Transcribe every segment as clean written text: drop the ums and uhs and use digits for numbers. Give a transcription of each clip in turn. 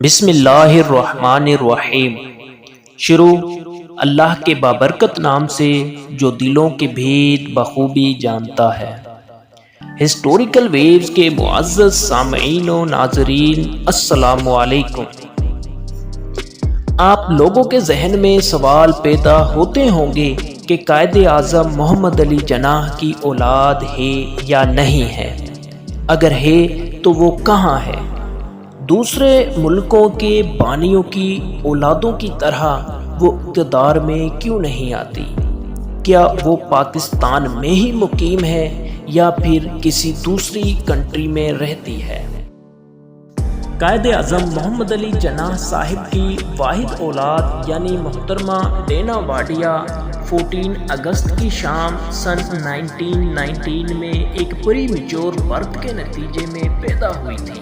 بسم اللہ الرحمن الرحیم۔ شروع اللہ کے بابرکت نام سے جو دلوں کے بھید بخوبی جانتا ہے۔ ہسٹوریکل ویوز کے معزز سامعین و ناظرین، السلام علیکم۔ آپ لوگوں کے ذہن میں سوال پیدا ہوتے ہوں گے کہ قائد اعظم محمد علی جناح کی اولاد ہے یا نہیں ہے؟ اگر ہے تو وہ کہاں ہے؟ دوسرے ملکوں کے بانیوں کی اولادوں کی طرح وہ اقتدار میں کیوں نہیں آتی؟ کیا وہ پاکستان میں ہی مقیم ہے یا پھر کسی دوسری کنٹری میں رہتی ہے؟ قائد اعظم محمد علی جناح صاحب کی واحد اولاد یعنی محترمہ ڈینا واڈیا 14 اگست کی شام سن 1919 میں ایک پری میچور برتھ کے نتیجے میں پیدا ہوئی تھی۔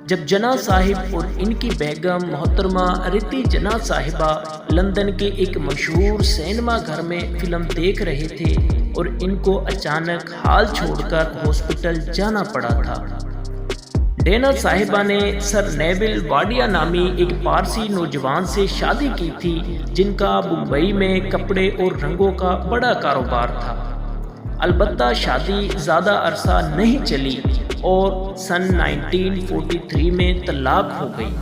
جب جناح صاحب اور ان کی بیگم محترمہ رتی جناح صاحبہ لندن کے ایک مشہور سینما گھر میں فلم دیکھ رہے تھے اور ان کو اچانک حال چھوڑ کر ہاسپٹل جانا پڑا تھا۔ ڈینا صاحبہ نے سر نیول واڈیا نامی ایک پارسی نوجوان سے شادی کی تھی جن کا ممبئی میں کپڑے اور رنگوں کا بڑا کاروبار تھا۔ البتہ شادی زیادہ عرصہ نہیں چلی اور سن 1943 میں طلاق ہو گئی۔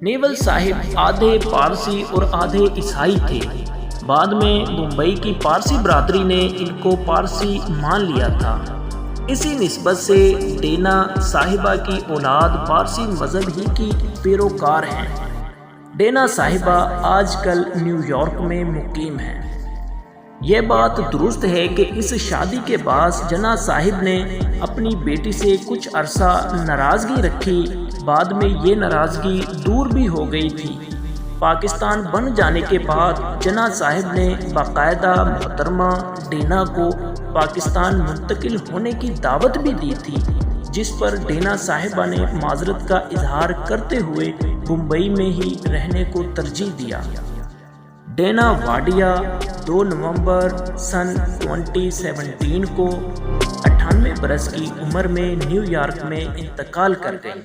نیول صاحب آدھے پارسی اور آدھے عیسائی تھے۔ بعد میں ممبئی کی پارسی برادری نے ان کو پارسی مان لیا تھا۔ اسی نسبت سے ڈینا صاحبہ کی اولاد پارسی مذہب ہی کی پیروکار ہیں۔ ڈینا صاحبہ آج کل نیو یارک میں مقیم ہیں۔ یہ بات درست ہے کہ اس شادی کے بعد جناح صاحب نے اپنی بیٹی سے کچھ عرصہ ناراضگی رکھی، بعد میں یہ ناراضگی دور بھی ہو گئی تھی۔ پاکستان بن جانے کے بعد جناح صاحب نے باقاعدہ محترمہ ڈینا کو پاکستان منتقل ہونے کی دعوت بھی دی تھی، جس پر ڈینا صاحبہ نے معذرت کا اظہار کرتے ہوئے ممبئی میں ہی رہنے کو ترجیح دیا۔ ڈینا واڈیا 2 نومبر سن 2017 کو 98 برس کی عمر میں نیو یارک میں انتقال کر گئی۔